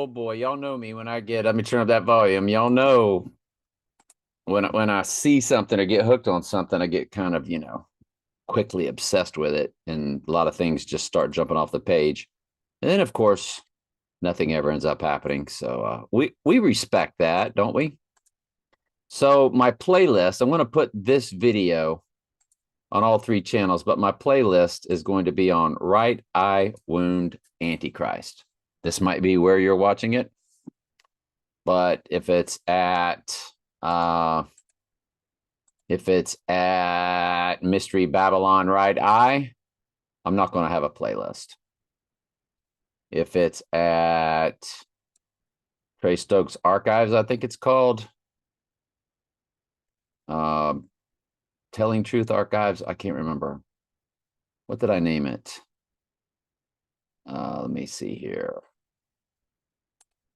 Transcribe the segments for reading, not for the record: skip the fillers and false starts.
Oh boy, y'all know me when I get, let me turn up that volume. Y'all know when I see something or get hooked on something, I get kind of, quickly obsessed with it. And a lot of things just start jumping off the page. And then, of course, nothing ever ends up happening. So we respect that, don't we? So my playlist, I'm going to put this video on all three channels, but my playlist is going to be on Right Eye Wound Antichrist. This might be where you're watching it, but uh if it's at Mystery Babylon Right Eye, I'm not going to have a playlist. If it's at Trey Stokes Archives, I think it's called, Telling Truth Archives, I can't remember. What did I name it? Let me see here.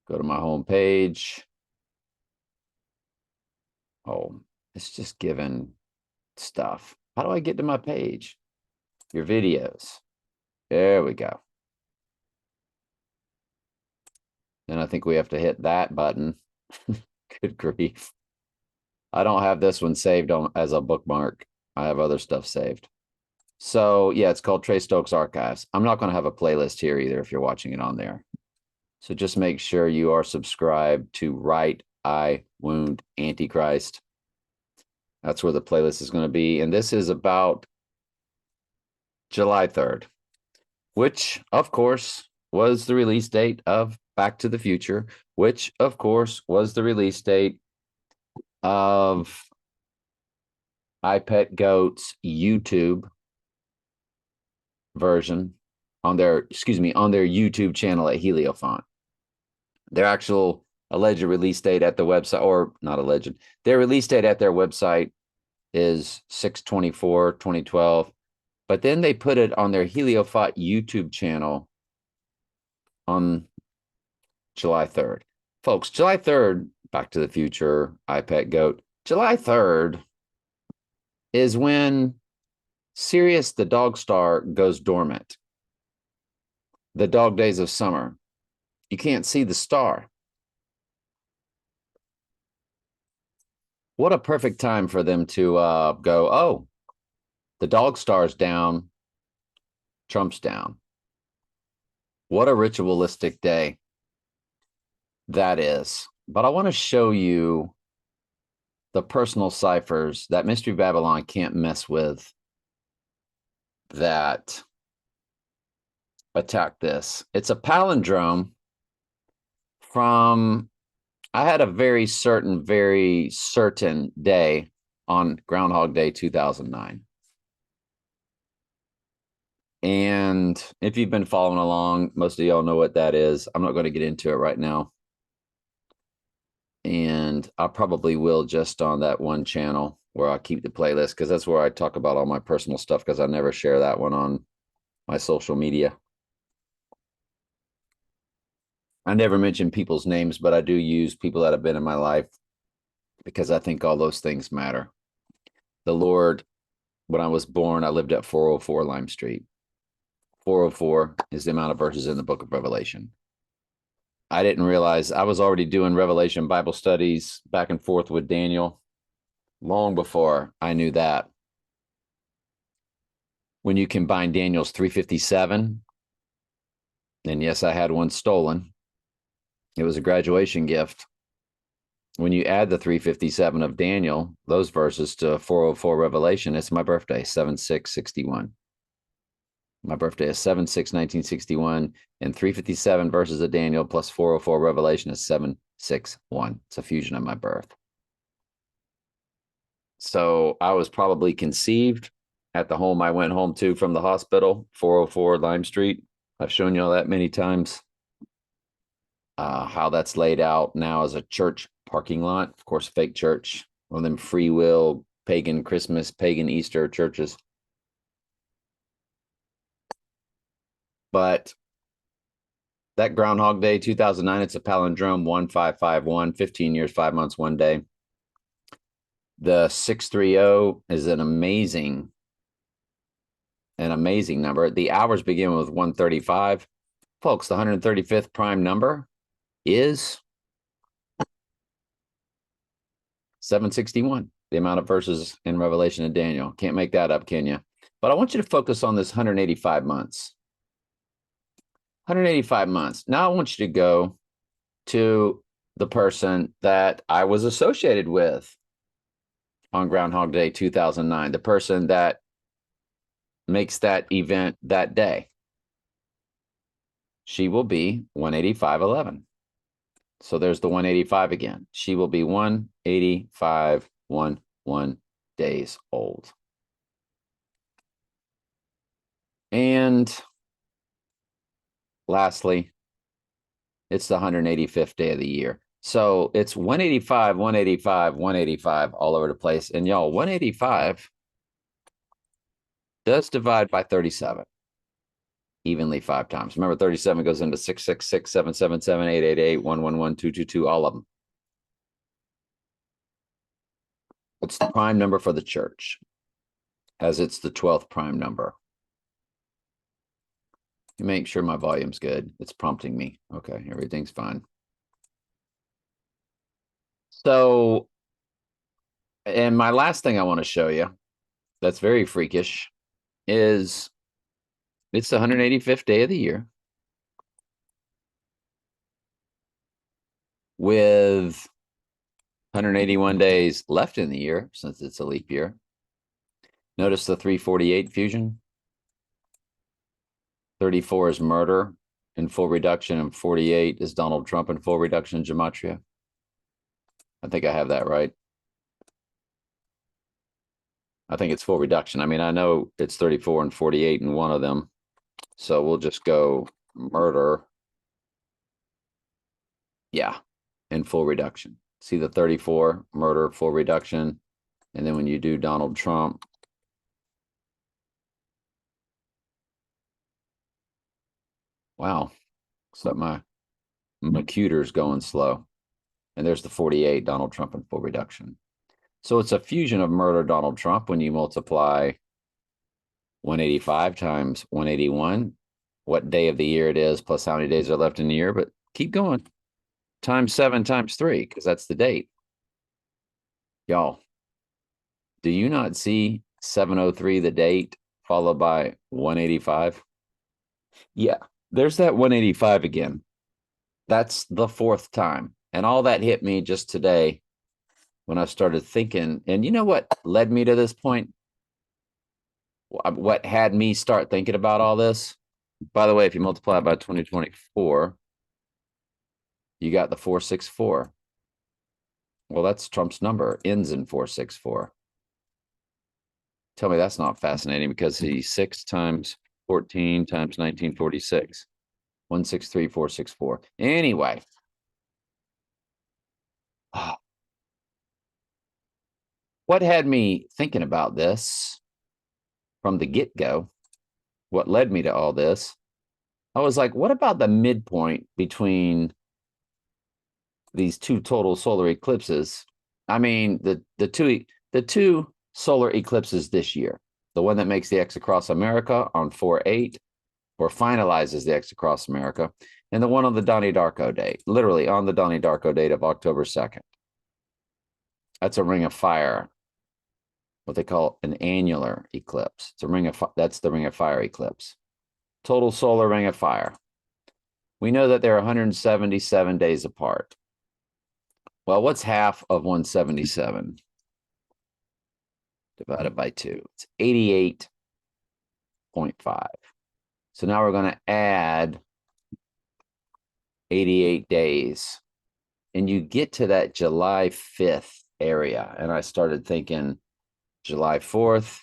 Go to my home page. Oh, it's just given stuff. How do I get to my page? Your videos. There we go. And I think we have to hit that button. Good grief. I don't have this one saved as a bookmark. I have other stuff saved. So yeah, it's called Trey Stokes Archives. I'm not going to have a playlist here either if you're watching it on there. So just make sure you are subscribed to Right Eye Wound Antichrist. That's where the playlist is going to be. And this is about July 3rd, which, of course, was the release date of Back to the Future, which, of course, was the release date of iPetGoat's YouTube version on their YouTube channel at Heliofont. Their actual alleged release date at the website, or not alleged, their release date at their website is 6/24/2012. But then they put it on their Heliofont YouTube channel on July 3rd. Folks, July 3rd, Back to the Future, iPetGoat. July 3rd is when Sirius the Dog Star goes dormant. The dog days of summer. You can't see the star. What a perfect time for them to go, oh, the dog star's down, Trump's down. What a ritualistic day that is. But I want to show you the personal ciphers that Mystery Babylon can't mess with that attack this. It's a palindrome from, I had a very certain day on Groundhog Day 2009. And if you've been following along, most of y'all know what that is. I'm not going to get into it right now. And I probably will just on that one channel where I keep the playlist, because that's where I talk about all my personal stuff, because I never share that one on my social media. I never mention people's names, but I do use people that have been in my life because I think all those things matter. The Lord, when I was born, I lived at 404 Lime Street. 404 is the amount of verses in the book of Revelation. I didn't realize I was already doing Revelation Bible studies back and forth with Daniel long before I knew that. When you combine Daniel's 357, and yes, I had one stolen. It was a graduation gift. When you add the 357 of Daniel, those verses to 404 Revelation, it's my birthday, 7/6/61. My birthday is 7/6/1961, and 357 verses of Daniel plus 404 Revelation is 7/6/1. It's a fusion of my birth. So I was probably conceived at the home I went home to from the hospital, 404 Lime Street. I've shown you all that many times. How that's laid out now as a church parking lot, of course, fake church, one of them free will, pagan Christmas, pagan Easter churches. But that Groundhog Day 2009, it's a palindrome, 1551, 15 years, 5 months, 1 day. The 630 is an amazing number. The hours begin with 135. Folks, the 135th prime number is 761, the amount of verses in Revelation and Daniel. Can't make that up, can you? But I want you to focus on this 185 months. 185 months. Now I want you to go to the person that I was associated with on Groundhog Day 2009, the person that makes that event that day. She will be 185:11. So there's the 185 again. She will be 185:11 days old. And lastly, it's the 185th day of the year. So it's 185, 185, 185 all over the place. And y'all, 185 does divide by 37 evenly 5 times. Remember, 37 goes into 666, 777, 888, 111, 222, all of them. It's the prime number for the church, as it's the 12th prime number. You make sure my volume's good. It's prompting me. Okay, everything's fine. So, and my last thing I want to show you that's very freakish is it's the 185th day of the year with 181 days left in the year since it's a leap year. Notice the 348 fusion. 34 is murder in full reduction, and 48 is Donald Trump in full reduction in gematria. I think I have that right. I think it's full reduction. I mean, I know it's 34 and 48 in one of them. So we'll just go murder. Yeah, in full reduction. See the 34, murder, full reduction. And then when you do Donald Trump, wow, so my computer's going slow. And there's the 48, Donald Trump in full reduction. So it's a fusion of murder, Donald Trump, when you multiply 185 times 181, what day of the year it is, plus how many days are left in the year. But keep going. Times 7 times 3, because that's the date. Y'all, do you not see 703, the date, followed by 185? Yeah, there's that 185 again. That's the 4th time. And all that hit me just today when I started thinking. And you know what led me to this point? What had me start thinking about all this? By the way, if you multiply it by 2024, you got the 464. Well, that's Trump's number, ends in 464. Tell me that's not fascinating, because he's 6 times 14 times 1946. 163464. Anyway. What had me thinking about this from the get-go, what led me to all this, I was like, what about the midpoint between these two total solar eclipses? I mean, the two solar eclipses this year, the one that makes the X across America on 4/8, or finalizes the X across America, and the one on the Donnie Darko date, literally on the Donnie Darko date of October 2nd. That's a ring of fire, what they call an annular eclipse. It's a ring of that's the ring of fire eclipse. Total solar ring of fire. We know that they're 177 days apart. Well, what's half of 177 divided by 2? It's 88.5. So now we're going to add 88 days. And you get to that July 5th area. And I started thinking July 4th,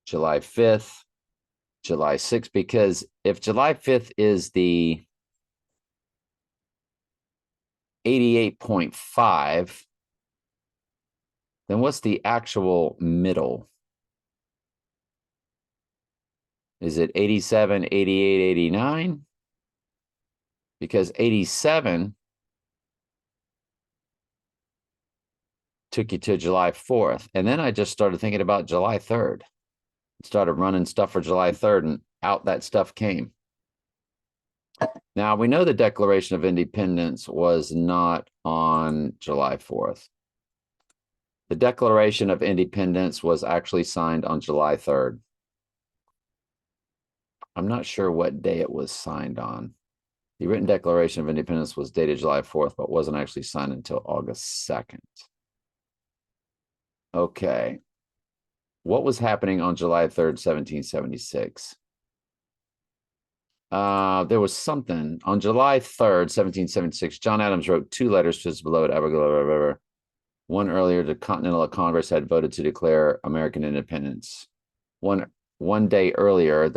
July 5th, July 6th, because if July 5th is the 88.5, then what's the actual middle? Is it 87, 88, 89? Because 87 took you to July 4th. And then I just started thinking about July 3rd. Started running stuff for July 3rd, and out that stuff came. Now, we know the Declaration of Independence was not on July 4th. The Declaration of Independence was actually signed on July 3rd. I'm not sure what day it was signed on. The written Declaration of Independence was dated July 4th, but wasn't actually signed until August 2nd. Okay. What was happening on July 3rd, 1776? There was something on July 3rd, 1776. John Adams wrote 2 letters to his beloved Abigail. One earlier, the Continental Congress had voted to declare American independence. One day earlier,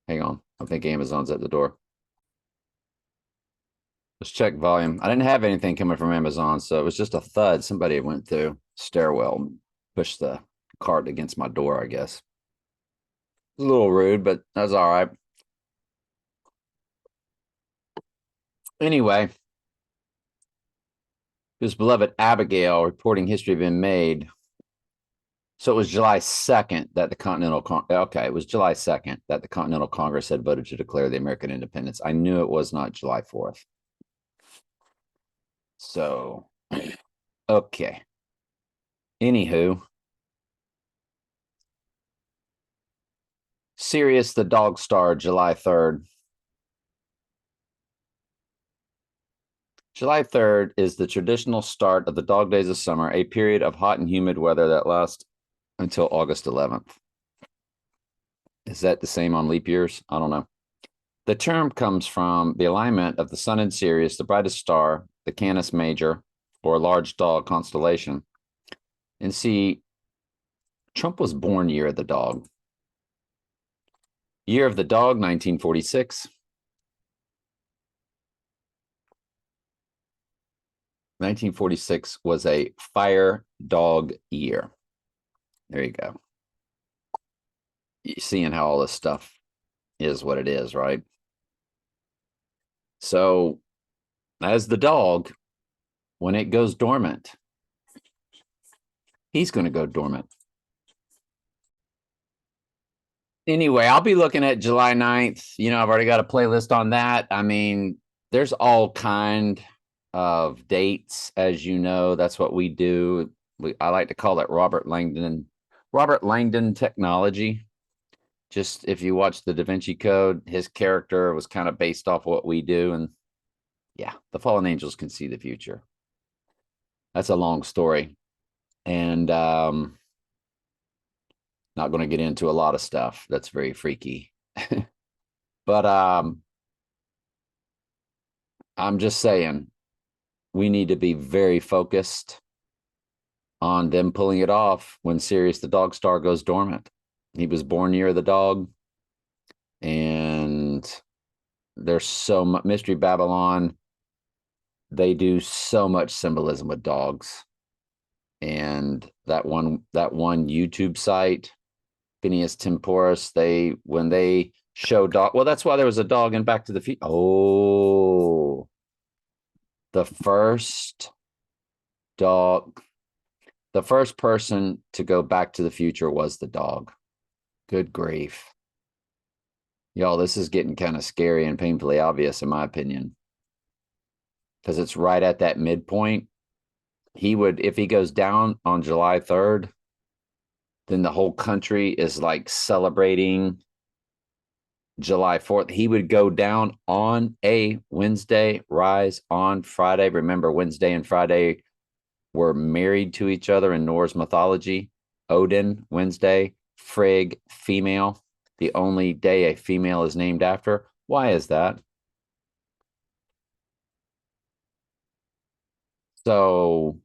hang on, I think Amazon's at the door. Let's check volume. I didn't have anything coming from Amazon, so it was just a thud. Somebody went through stairwell, pushed the cart against my door, I guess. It was a little rude, but that's all right. Anyway, his beloved Abigail reporting history been made. So it was July 2nd that it was July 2nd that the Continental Congress had voted to declare the American independence. I knew it was not July 4th. So, okay. Anywho, Sirius the Dog Star, July 3rd. July 3rd is the traditional start of the dog days of summer, a period of hot and humid weather that lasts until August 11th. Is that the same on leap years? I don't know. The term comes from the alignment of the sun in Sirius, the brightest star, the Canis Major, or large dog constellation. And see, Trump was born year of the dog. Year of the dog, 1946. 1946 was a fire dog year. There you go. You're seeing how all this stuff is what it is, right? So, as the dog, when it goes dormant, he's going to go dormant. Anyway, I'll be looking at July 9th. I've already got a playlist on that. I mean, there's all kind of dates, as you know. That's what we do. I like to call it Robert Langdon technology. Just if you watch the Da Vinci Code, his character was kind of based off what we do. And yeah, the fallen angels can see the future. That's a long story. And not going to get into a lot of stuff. That's very freaky. But I'm just saying, we need to be very focused on them pulling it off when Sirius the Dog Star goes dormant. He was born near the dog. And there's so much Mystery Babylon. They do so much symbolism with dogs. And that one YouTube site, Phineas Temporis, when they show dog, well, that's why there was a dog in Back to the Future. Oh, the first person to go Back to the Future was the dog. Good grief. Y'all, this is getting kind of scary and painfully obvious, in my opinion, because it's right at that midpoint. If he goes down on July 3rd, then the whole country is like celebrating July 4th. He would go down on a Wednesday, rise on Friday. Remember, Wednesday and Friday were married to each other in Norse mythology. Odin, Wednesday, Frigg, female. The only day a female is named after. Why is that? So,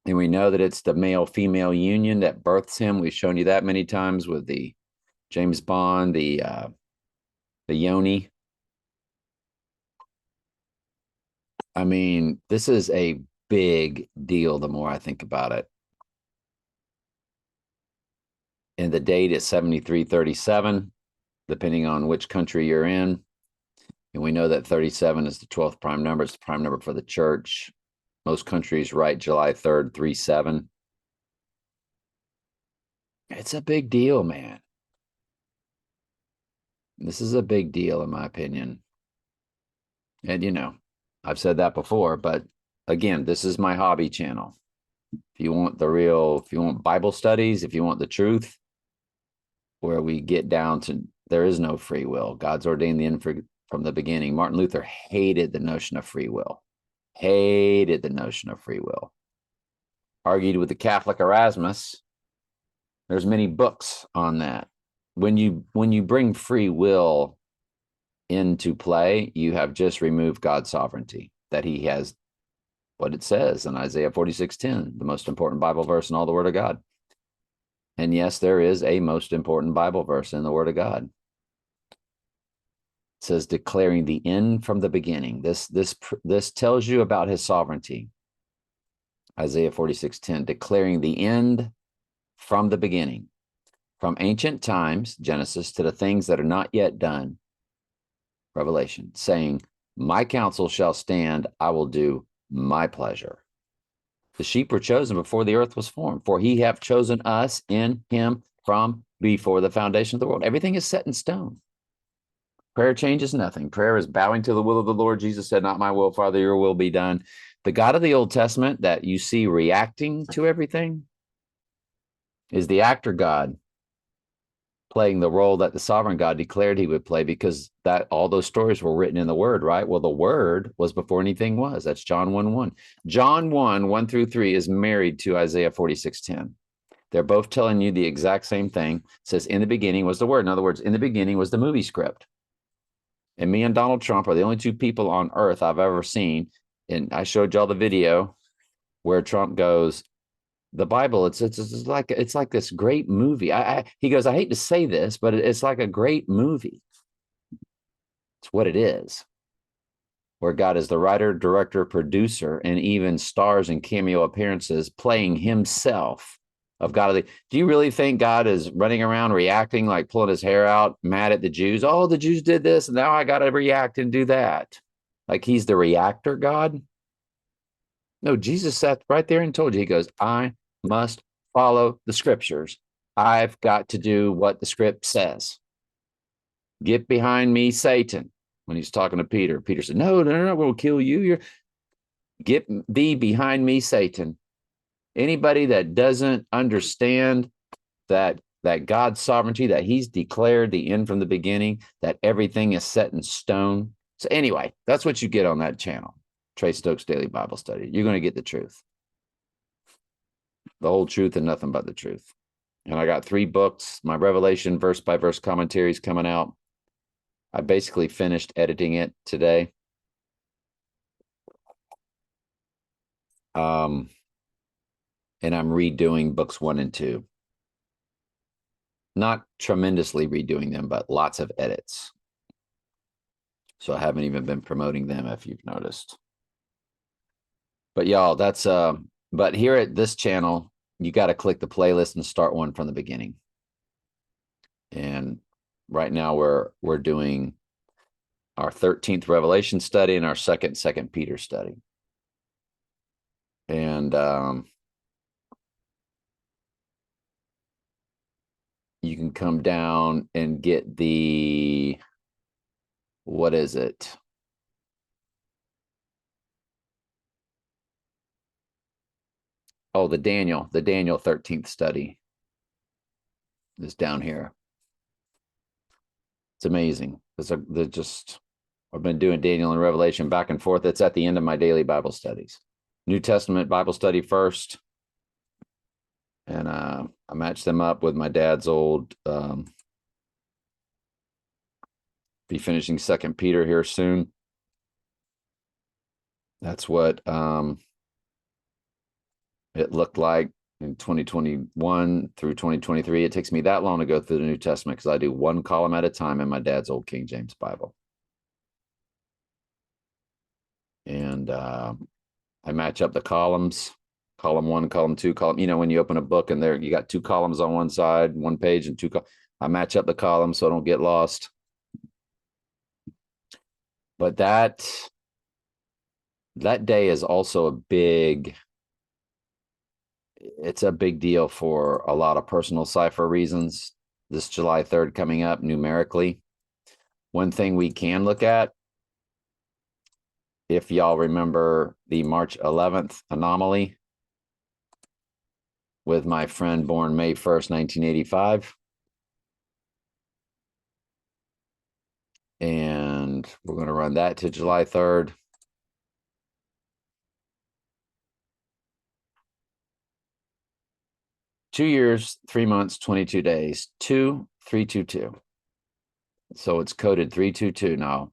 and we know that it's the male-female union that births him. We've shown you that many times with the James Bond, the yoni. I mean, this is a big deal the more I think about it. And the date is 7337, depending on which country you're in. And we know that 37 is the 12th prime number. It's the prime number for the church. Most countries write July 3rd, 37. It's a big deal, man. This is a big deal, in my opinion. And, I've said that before, but again, this is my hobby channel. If you want if you want Bible studies, if you want the truth, where we get down to there is no free will. God's ordained the end from the beginning. Martin Luther hated the notion of free will, hated the notion of free will. Argued with the Catholic Erasmus. There's many books on that. When you bring free will into play, you have just removed God's sovereignty, that he has what it says in Isaiah 46:10, the most important Bible verse in all the Word of God. And yes, there is a most important Bible verse in the Word of God. It says, declaring the end from the beginning. This tells you about his sovereignty. Isaiah 46:10, declaring the end from the beginning, from ancient times, Genesis, to the things that are not yet done, Revelation, saying, my counsel shall stand, I will do my pleasure. The sheep were chosen before the earth was formed, for he hath chosen us in him from before the foundation of the world. Everything is set in stone. Prayer changes nothing. Prayer is bowing to the will of the Lord. Jesus said, not my will, Father, your will be done. The God of the Old Testament that you see reacting to everything is the actor God, playing the role that the sovereign God declared he would play, because that all those stories were written in the Word, right? Well, the Word was before anything was. That's John 1:1. John 1:1-3 is married to Isaiah 46:10. They're both telling you the exact same thing. It says, in the beginning was the Word. In other words, in the beginning was the movie script. And me and Donald Trump are the only two people on earth I've ever seen. And I showed y'all the video where Trump goes, the Bible, it's like this great movie. He goes, I hate to say this, but it's like a great movie. It's what it is. Where God is the writer, director, producer, and even stars and cameo appearances playing himself of God. Do you really think God is running around reacting, like pulling his hair out, mad at the Jews? Oh, the Jews did this, and now I got to react and do that. Like he's the reactor God? No, Jesus sat right there and told you, he goes, I must follow the scriptures. I've got to do what the script says. Get behind me, Satan. When he's talking to Peter, Peter said, no, we'll kill you. Get thee behind me, Satan. Anybody that doesn't understand that God's sovereignty, that he's declared the end from the beginning, that everything is set in stone. So anyway, that's what you get on that channel. Trey Stokes Daily Bible Study. You're going to get the truth. The whole truth and nothing but the truth. And I got 3 books. My Revelation verse by verse commentary is coming out. I basically finished editing it today. And I'm redoing books 1 and 2. Not tremendously redoing them, but lots of edits. So I haven't even been promoting them, if you've noticed. But y'all, that's but here at this channel, you got to click the playlist and start one from the beginning. And right now we're doing our 13th Revelation study and our second Peter study. And you can come down and get the, what is it? Oh, the Daniel 13th study is down here. It's amazing. I've been doing Daniel and Revelation back and forth. It's at the end of my daily Bible studies. New Testament Bible study first. And I matched them up with my dad's old, be finishing 2 Peter here soon. That's what it looked like in 2021 through 2023. It takes me that long to go through the New Testament because I do 1 column at a time in my dad's old King James Bible. And I match up the columns, column 1, column 2, column, when you open a book and there you got 2 columns on one side, 1 page and 2 I match up the columns so I don't get lost. But that day is also it's a big deal for a lot of personal cipher reasons. This July 3rd coming up numerically. One thing we can look at, if y'all remember the March 11th anomaly with my friend born May 1st, 1985. And we're going to run that to July 3rd. Two years, 3 months, 22 days, 2322. So it's coded 322 now.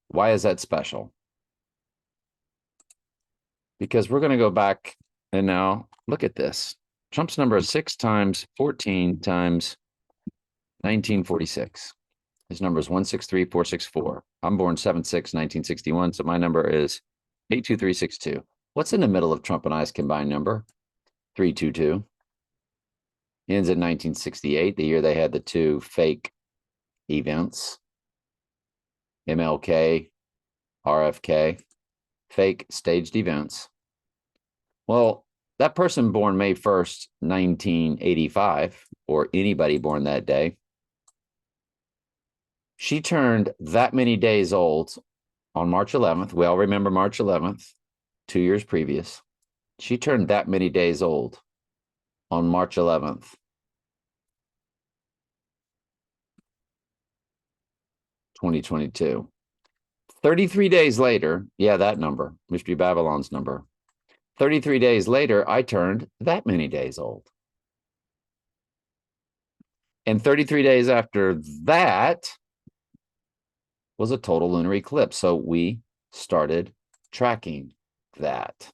Why is that special? Because we're going to go back and now look at this. Trump's number is 6 times 14 times 1946. His number is 163464. I'm born 7/6/1961, so my number is 82362. What's in the middle of Trump and I's combined number? 322. Ends in 1968, the year they had the two fake events, MLK, RFK, fake staged events. Well, that person born May 1st, 1985, or anybody born that day, she turned that many days old on March 11th. We all remember March 11th, 2 years previous. She turned that many days old on March 11th. 2022. 33 days later, yeah, that number, Mystery Babylon's number. 33 days later, I turned that many days old. And 33 days after that was a total lunar eclipse. So we started tracking that.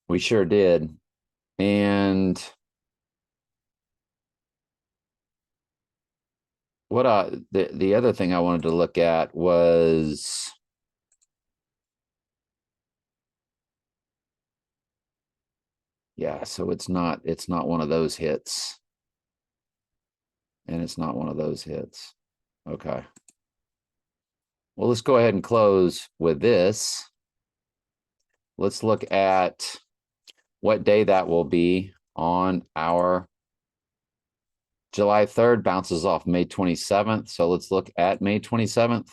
We sure did. And what the other thing I wanted to look at was yeah, so it's not one of those hits. And it's not one of those hits. Okay. Well, let's go ahead and close with this. Let's look at what day that will be on our July 3rd, bounces off May 27th. So let's look at May 27th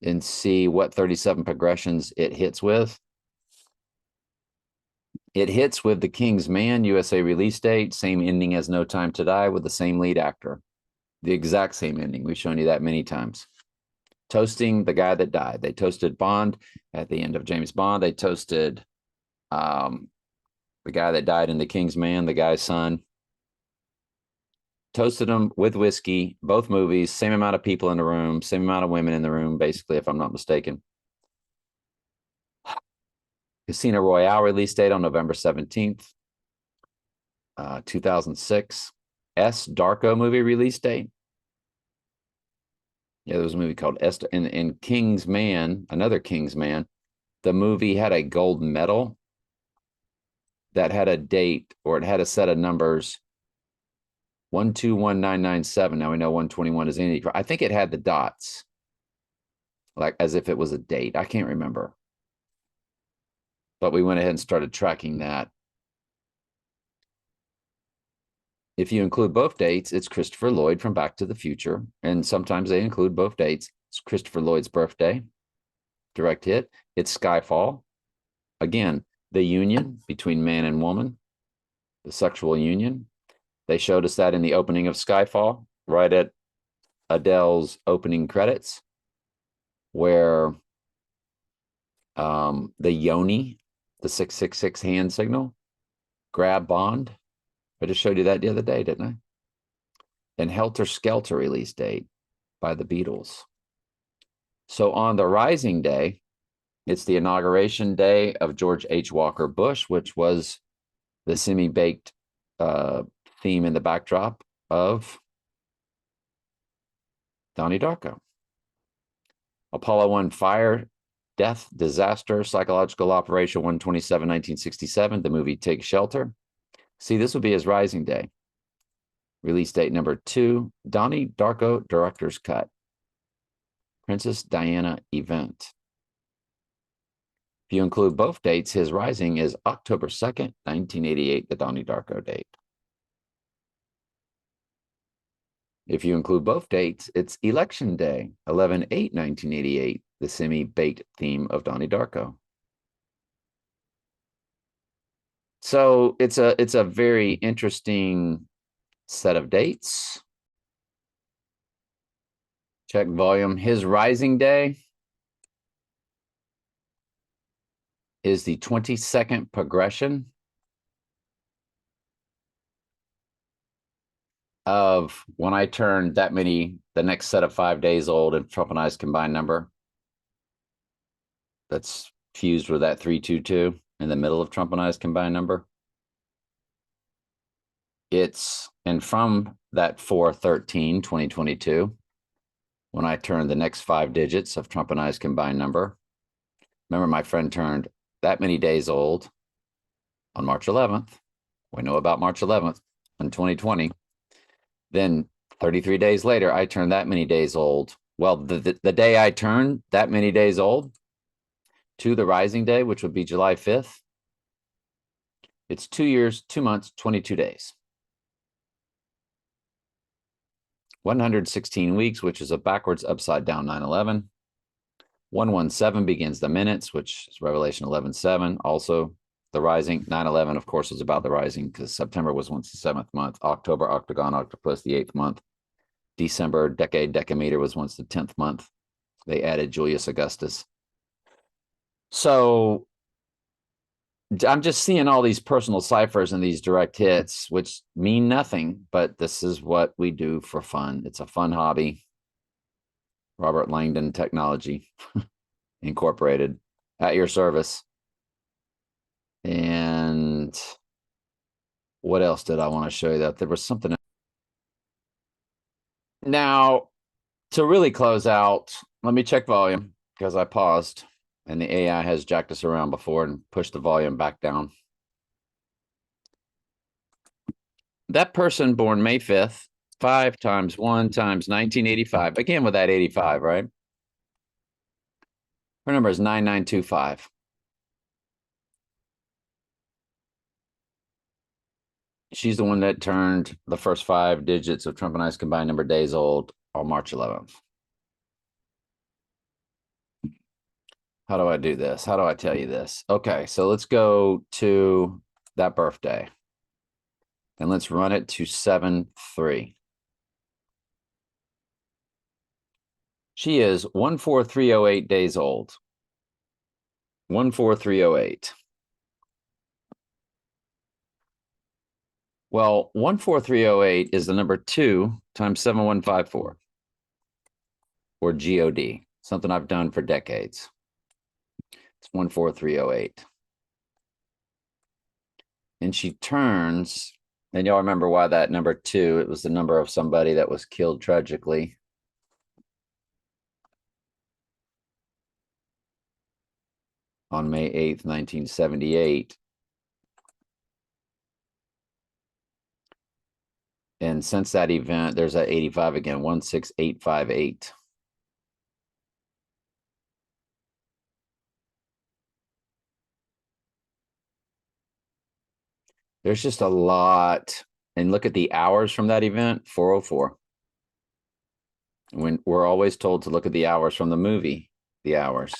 and see what 37 progressions it hits with. It hits with The King's Man, USA release date, same ending as No Time to Die with the same lead actor. The exact same ending. We've shown you that many times. Toasting the guy that died. They toasted Bond at the end of James Bond. They toasted the guy that died in The King's Man, the guy's son. Toasted him with whiskey, both movies, same amount of people in the room, same amount of women in the room, basically, if I'm not mistaken. Casino Royale release date on November 17th, 2006. S. Darko movie release date. Yeah, there was a movie called S. In King's Man, another King's Man, the movie had a gold medal that had a date, or it had a set of numbers 121997. Now we know 121 is any. I think it had the dots, like as if it was a date. I can't remember. But we went ahead and started tracking that. If you include both dates, it's Christopher Lloyd from Back to the Future. And sometimes they include both dates. It's Christopher Lloyd's birthday. Direct hit. It's Skyfall. Again, the union between man and woman, the sexual union. They showed us that in the opening of Skyfall, right at Adele's opening credits, where the Yoni, the 666 hand signal, grab Bond. I just showed you that the other day, didn't I? And Helter Skelter release date by the Beatles. So on the Rising Day, it's the inauguration day of George H. Walker Bush, which was the semi-baked theme in the backdrop of Donnie Darko. Apollo 1 fire, death, disaster, psychological operation 127, 1967, the movie Take Shelter. See, this would be his Rising Day. Release date number 2, Donnie Darko director's cut. Princess Diana event. If you include both dates, his rising is October 2nd, 1988, the Donnie Darko date. If you include both dates, it's Election Day, 11/8/1988, the semi-baked theme of Donnie Darko. So it's a very interesting set of dates. Check volume. His rising day is the 22nd progression of when I turned that many, the next set of 5 days old in Trump and I's combined number. That's fused with that 322 in the middle of Trump and I's combined number. And from that 4/13/2022, when I turned the next 5 digits of Trump and I's combined number, remember my friend turned that many days old on March 11th. We know about March 11th in 2020. Then 33 days later, I turned that many days old. Well, the day I turned that many days old to the rising day, which would be July 5th, it's 2 years, 2 months, 22 days. 116 weeks, which is a backwards upside down 9/11. 117 begins the minutes, which is Revelation 11:7. Also, the rising. 9/11, of course, was about the rising because September was once the 7th month. October, octagon, octopus, the 8th month. December, decade, decameter was once the 10th month. They added Julius Augustus. So I'm just seeing all these personal ciphers and these direct hits, which mean nothing, but this is what we do for fun. It's a fun hobby. Robert Langdon Technology Incorporated at your service. And what else did I want to show you? That there was something. Now, to really close out, let me check volume because I paused and the AI has jacked us around before and pushed the volume back down. That person born May 5th, 5 times 1 times 1985, again with that 85, right? Her number is 9925. She's the one that turned the first 5 digits of Trump and I's combined number days old on March 11th. How do I do this? How do I tell you this? Okay, so let's go to that birthday. And let's run it to 7/3. She is 14308 days old. 14308. Well, 14308 is the number 2 times 7154, or GOD, something I've done for decades. It's 14308. And she turns, and y'all remember why that number 2, it was the number of somebody that was killed tragically. On May 8th, 1978. And since that event, there's that 85 again, 16858. There's just a lot. And look at the hours from that event, 4:04. When we're always told to look at the hours from the movie, The Hours,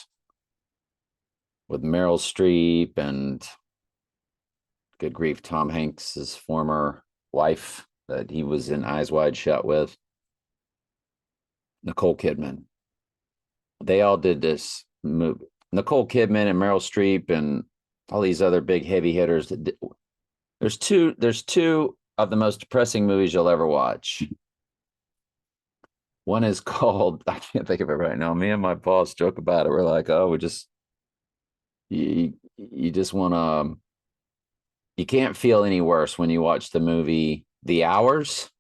with Meryl Streep and, good grief, Tom Hanks's former wife that he was in Eyes Wide Shut with, Nicole Kidman. They all did this movie. Nicole Kidman and Meryl Streep and all these other big heavy hitters. There's two of the most depressing movies you'll ever watch. One is called, I can't think of it right now. Me and my boss joke about it. We're like, oh, you just want to, you can't feel any worse when you watch the movie The Hours.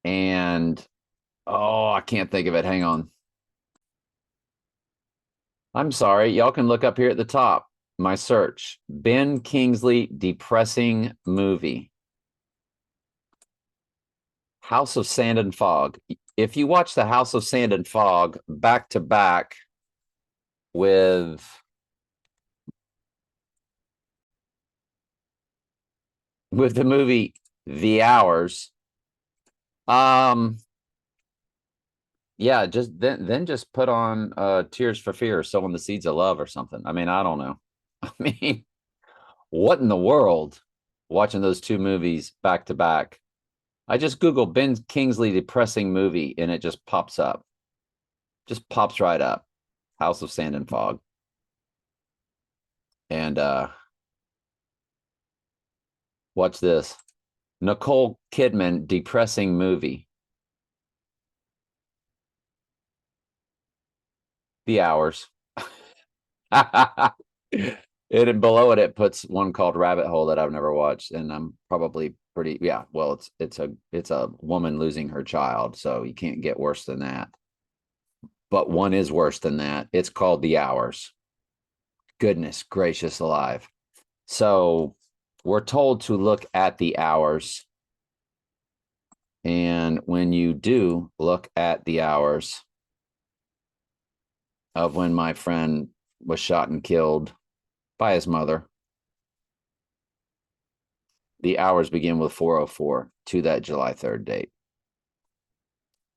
And, oh, I can't think of it. Hang on. I'm sorry. Y'all can look up here at the top, my search. Ben Kingsley depressing movie. House of Sand and Fog. If you watch the House of Sand and Fog back to back with the movie The Hours, Yeah, just then just put on Tears for Fear, Sowing the Seeds of Love or something. I mean, I don't know. I mean, what in the world? Watching those two movies back to back. I just Google Ben Kingsley depressing movie and it just pops up. Just pops right up. House of Sand and Fog. And watch this. Nicole Kidman depressing movie. The Hours. And below it, it puts one called Rabbit Hole that I've never watched, and I'm probably pretty Well, it's a woman losing her child, so you can't get worse than that. But one is worse than that. It's called The Hours. Goodness gracious alive! So we're told to look at the hours, and when you do look at the hours of when my friend was shot and killed by his mother, the hours begin with 4:04 to that July 3rd date.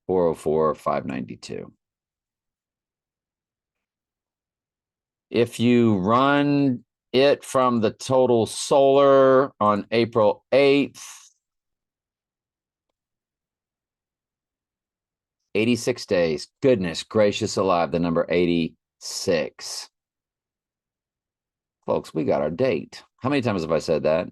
4:04, 592. If you run it from the total solar on April 8th, 86 days. Goodness gracious alive, the number 86. Folks, we got our date. How many times have I said that?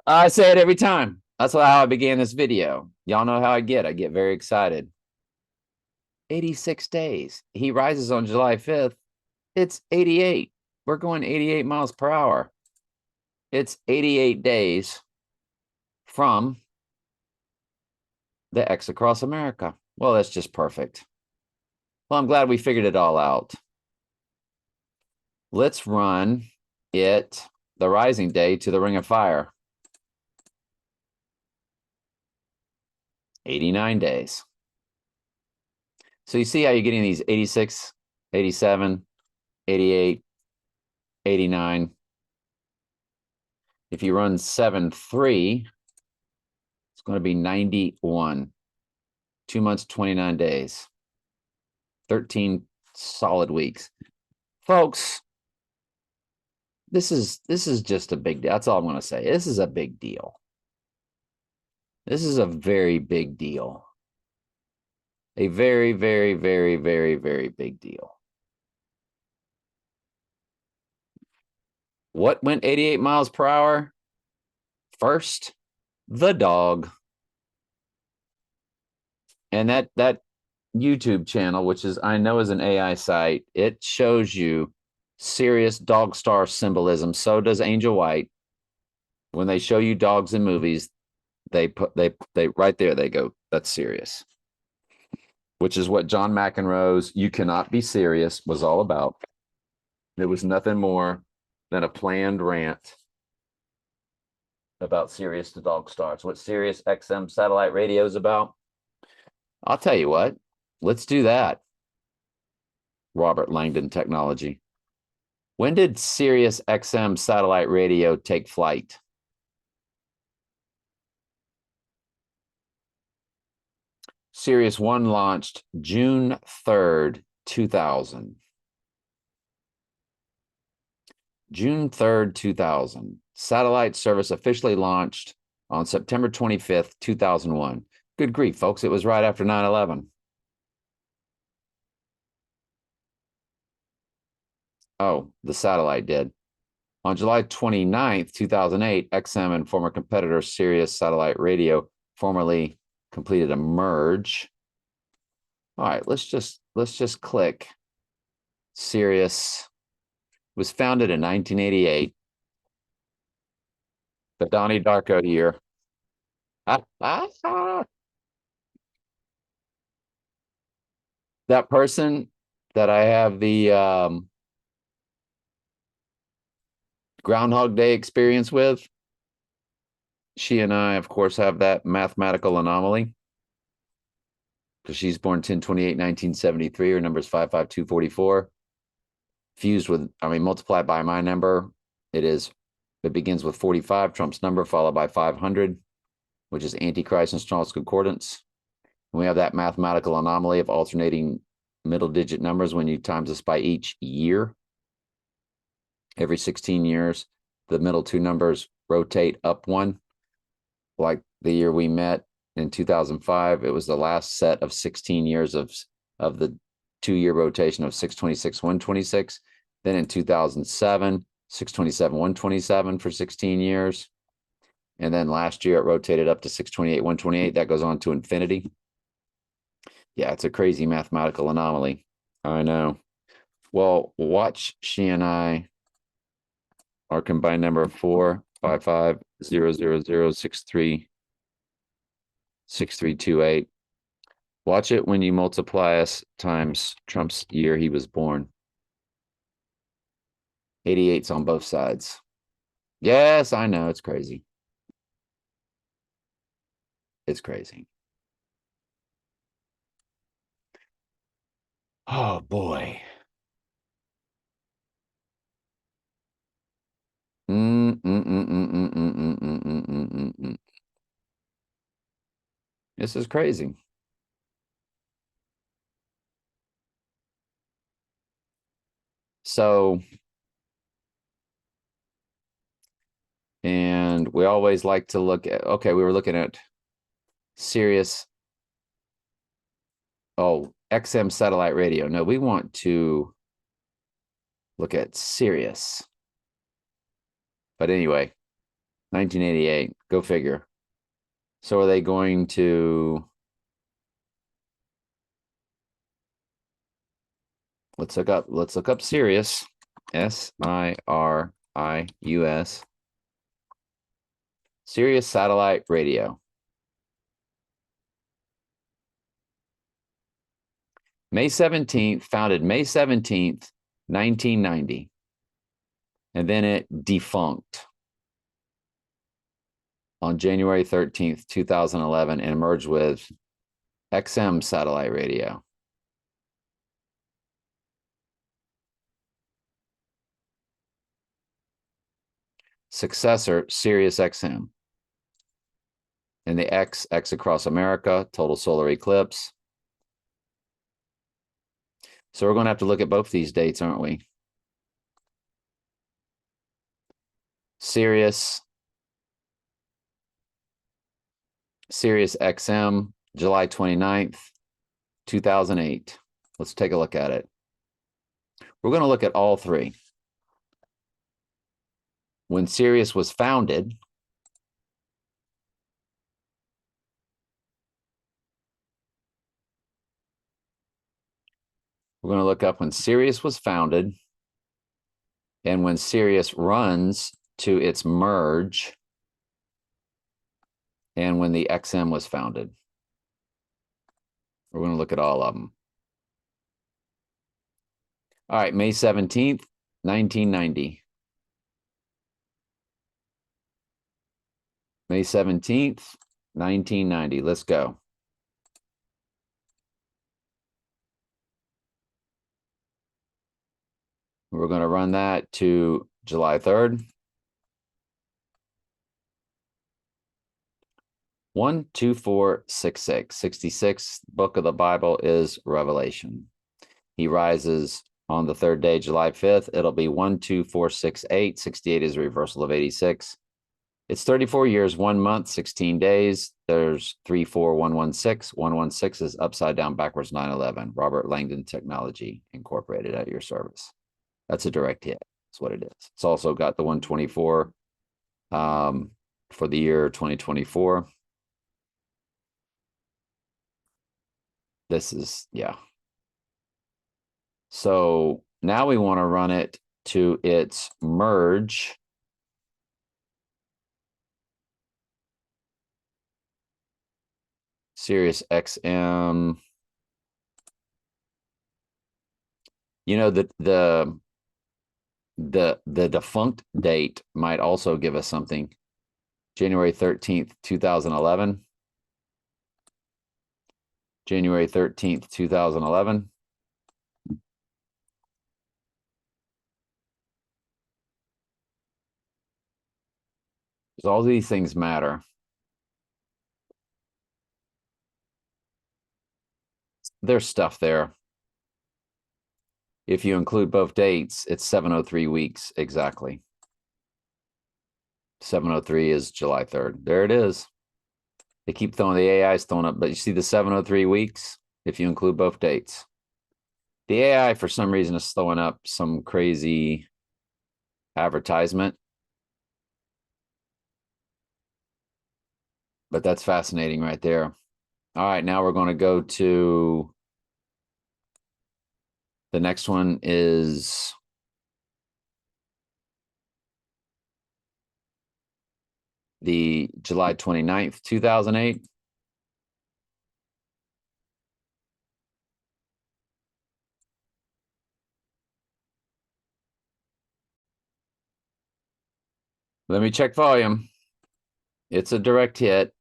I say it every time. That's how I began this video. Y'all know how I get. I get very excited. 86 days. He rises on July 5th. It's 88. We're going 88 miles per hour. It's 88 days from the X across America. Well, that's just perfect. Well, I'm glad we figured it all out. Let's run it, the rising day, to the Ring of Fire. 89 days. So you see how you're getting these 86, 87, 88, 89. If you run 7-3, it's going to be 91. 2 months, 29 days. 13 solid weeks. Folks, this is just a big deal. That's all I'm going to say. This is a big deal. This is a very big deal. A very, very, very, very, very big deal. What went 88 miles per hour? First, the dog. And that YouTube channel, which is, I know, is an AI site, it shows you serious dog star symbolism. So does Angel White. When they show you dogs in movies, they right there, they go, that's serious. Which is what John McEnroe's You Cannot Be Serious was all about. It was nothing more than a planned rant about Sirius to dog stars. What Sirius XM satellite radio is about? I'll tell you what, let's do that. Robert Langdon Technology. When did Sirius XM satellite radio take flight? Sirius 1 launched June 3rd, 2000. June 3rd, 2000. Satellite service officially launched on September 25th, 2001. Good grief, folks. It was right after 9/11. Oh, the satellite did. On July 29th, 2008, XM and former competitor Sirius Satellite Radio formally completed a merge. All right, let's just click. Sirius was founded in 1988. The Donnie Darko year. That person that I have the Groundhog Day experience with, she and I, of course, have that mathematical anomaly because she's born 10/28/1973. Her number is 55244. Fused with, multiplied by my number, it begins with 45, Trump's number, followed by 500. which is Antichrist and Strong's Concordance. We have that mathematical anomaly of alternating middle digit numbers when you times this by each year. Every 16 years, the middle two numbers rotate up one. Like the year we met in 2005, it was the last set of 16 years of the 2-year rotation of 626, 126. Then in 2007, 627, 127 for 16 years. And then last year it rotated up to 628, 128. That goes on to infinity. Yeah, it's a crazy mathematical anomaly. I know. Well, watch she and I, our combined number of 45500636328. Watch it when you multiply us times Trump's year he was born. 88's on both sides. Yes, I know. It's crazy. It's crazy. Oh, boy. This is crazy. So, and we always like to look at, okay, we were looking at Sirius. Oh, XM satellite radio. No, we want to look at Sirius. But anyway, 1988, go figure. So are they going to, let's look up Sirius, Sirius, Sirius satellite radio. May 17th, founded May 17th, 1990. And then it defunct on January 13th, 2011, and merged with XM satellite radio. Successor, Sirius XM. And the X across America, total solar eclipse. So we're going to have to look at both these dates, aren't we? Sirius XM, July 29th, 2008. Let's take a look at it. We're going to look at all three. When Sirius was founded, we're going to look up when Sirius was founded and when Sirius runs to its merge and when the XM was founded. We're going to look at all of them. All right, May 17th, 1990. May 17th, 1990. Let's go. We're going to run that to July 3rd. 1, 2, 4, 6, 6. 66th book of the Bible is Revelation. He rises on the third day, July 5th. It'll be 1, 2, 4, 6, 8. 68 is a reversal of 86. It's 34 years, 1 month, 16 days. There's 3, 4, 116. 116 is upside down, backwards, 9/11. Robert Langdon Technology Incorporated at your service. That's a direct hit. That's what it is. It's also got the 124 for the year 2024. This is, yeah. So now we want to run it to its merge. Sirius XM. You know, the defunct date might also give us something. January 13th, 2011. January 13th, 2011. Because all these things matter. there's stuff there. If you include both dates, it's 703 weeks exactly. 703 is July 3rd. There it is. They keep throwing, the AI's throwing up, but you see the 703 weeks if you include both dates. The AI, for some reason, is throwing up some crazy advertisement. But that's fascinating right there. All right, now we're going to go to the next one is the July 29th, 2008. Let me check volume. It's a direct hit.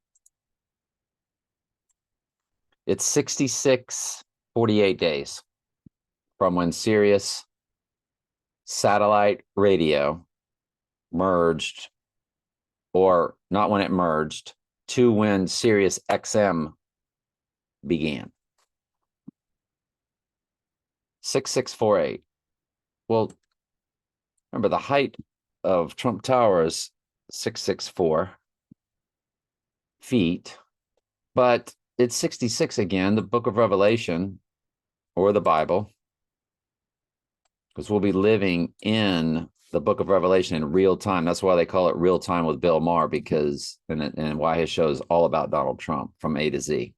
It's 66.48 days from when Sirius satellite radio merged, or not when it merged, to when Sirius XM began. 6648. Well, remember the height of Trump Tower is 664 feet, but it's 66 again, the book of Revelation or the Bible, because we'll be living in the book of Revelation in real time. That's why they call it Real Time with Bill Maher, because and why his show is all about Donald Trump from A to Z.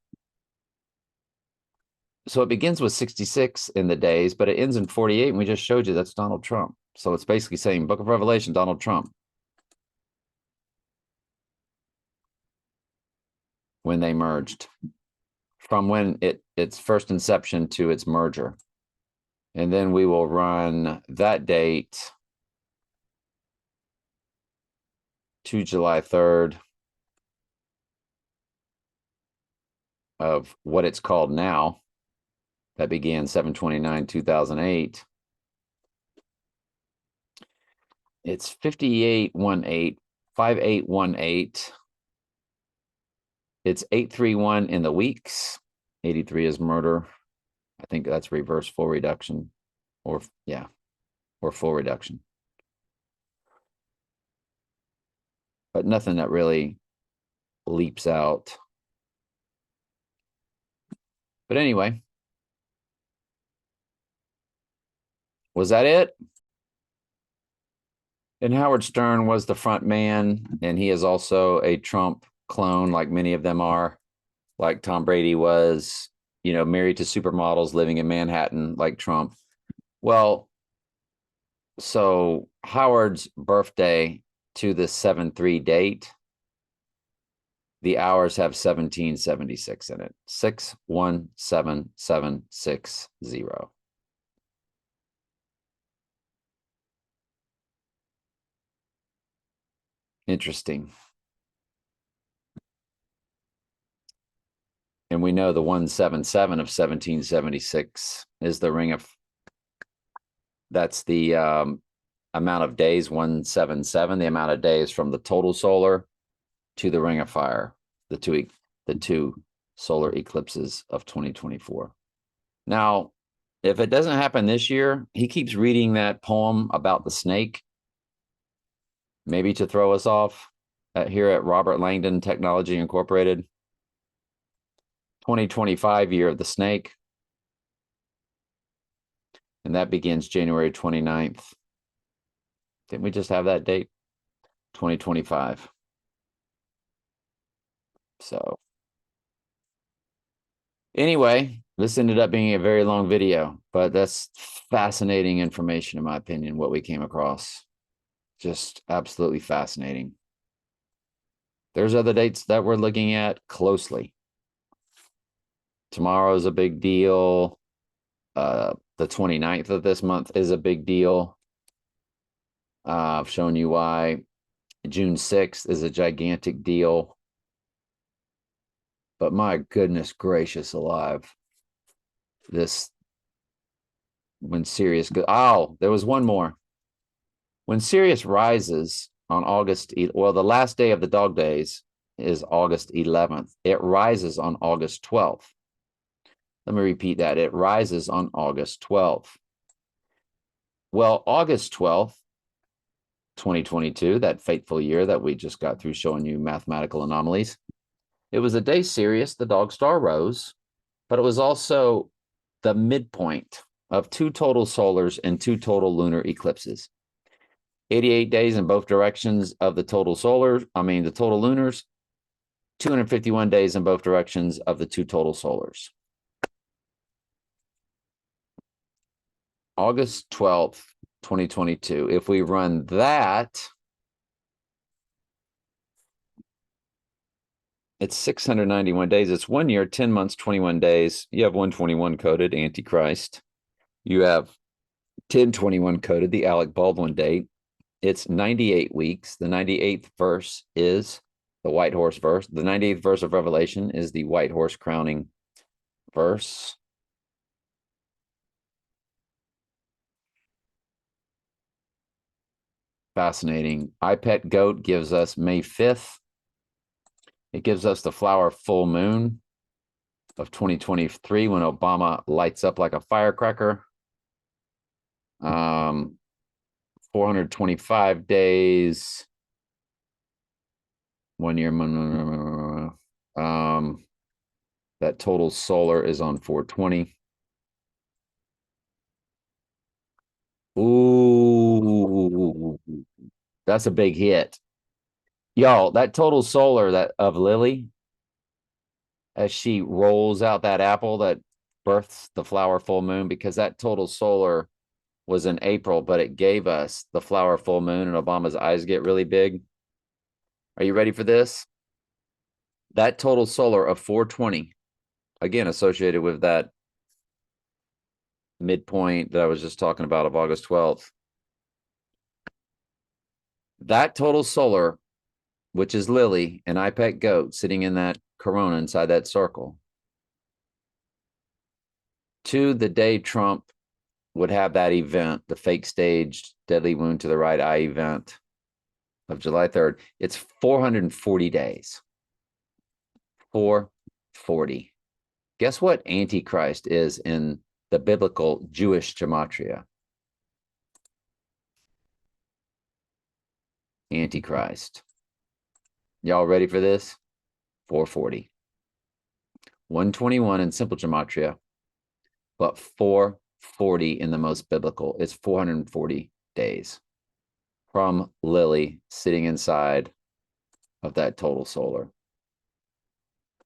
So it begins with 66 in the days, but it ends in 48, and we just showed you that's Donald Trump. So it's basically saying Book of Revelation, Donald Trump. When they merged, from when its first inception to its merger. And then we will run that date to July 3rd of what it's called now. That began 7/29/2008. It's 5818, 5818. It's 831 in the weeks. 83 is murder. I think that's reverse full reduction, or yeah, or full reduction. But nothing that really leaps out. But anyway, was that it? And Howard Stern was the front man, and he is also a Trump clone, like many of them are, like Tom Brady was, married to supermodels, living in Manhattan, like Trump. Well, so Howard's birthday to the 7/3 date, the hours have 1776 in it. 617760. Interesting. And we know the 177 of 1776 is the ring of, that's the amount of days, 177, the amount of days from the total solar to the ring of fire, the two solar eclipses of 2024. Now, if it doesn't happen this year, he keeps reading that poem about the snake, maybe to throw us off here at Robert Langdon Technology Incorporated. 2025 year of the snake. And that begins January 29th. Didn't we just have that date? 2025. So anyway, this ended up being a very long video, but that's fascinating information, in my opinion, what we came across. Just absolutely fascinating. There's other dates that we're looking at closely. Tomorrow is a big deal. The 29th of this month is a big deal. I've shown you why. June 6th is a gigantic deal. But my goodness gracious alive. When Sirius goes, there was one more. When Sirius rises on the last day of the dog days is August 11th. It rises on August 12th. Let me repeat that. It rises on August 12th. Well, August 12th, 2022, that fateful year that we just got through showing you mathematical anomalies, it was a day Sirius, the dog star, rose, but it was also the midpoint of 2 total solars and 2 total lunar eclipses. 88 days in both directions of the total the total lunars, 251 days in both directions of the 2 total solars. August 12th, 2022. If we run that, it's 691 days. It's 1 year, 10 months, 21 days. You have 121 coded, Antichrist. You have 1021 coded, the Alec Baldwin date. It's 98 weeks. The 98th verse is the white horse verse. The 98th verse of Revelation is the white horse crowning verse. Fascinating. iPet Goat gives us May 5th. It gives us the flower full moon of 2023 when Obama lights up like a firecracker. 425 days, 1 year. That total solar is on 420. Ooh, that's a big hit. Y'all, that total solar that of Lily, as she rolls out that apple that births the flower full moon, because that total solar was in April, but it gave us the flower full moon and Obama's eyes get really big. Are you ready for this? That total solar of 420, again, associated with that midpoint that I was just talking about of August 12th. That total solar, which is Lily and iPet Goat sitting in that corona inside that circle, to the day Trump would have that event, the fake staged deadly wound to the right eye event of July 3rd, it's 440 days. 440. Guess what Antichrist is in the biblical Jewish gematria? Antichrist. Y'all ready for this? 440. 121 in simple gematria, but 440 in the most biblical. It's 440 days from Lily sitting inside of that total solar.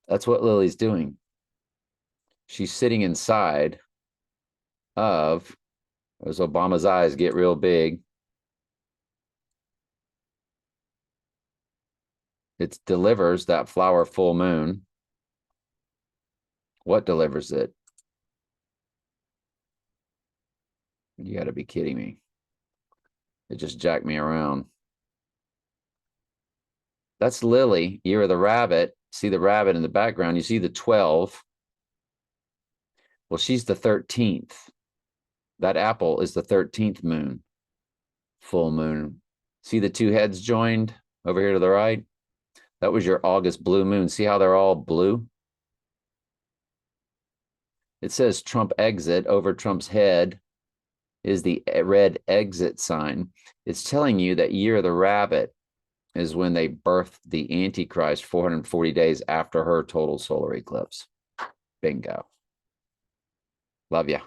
That's what Lily's doing. She's sitting inside of, as Obama's eyes get real big, it delivers that flower full moon. What delivers it? You got to be kidding me. It just jacked me around. That's Lily, year of the rabbit. See the rabbit in the background. You see the 12. Well, she's the 13th. That apple is the 13th moon, full moon. See the 2 heads joined over here to the right? That was your August blue moon. See how they're all blue? It says Trump exit. Over Trump's head is the red exit sign. It's telling you that year of the rabbit is when they birthed the Antichrist 440 days after her total solar eclipse. Bingo. Love ya.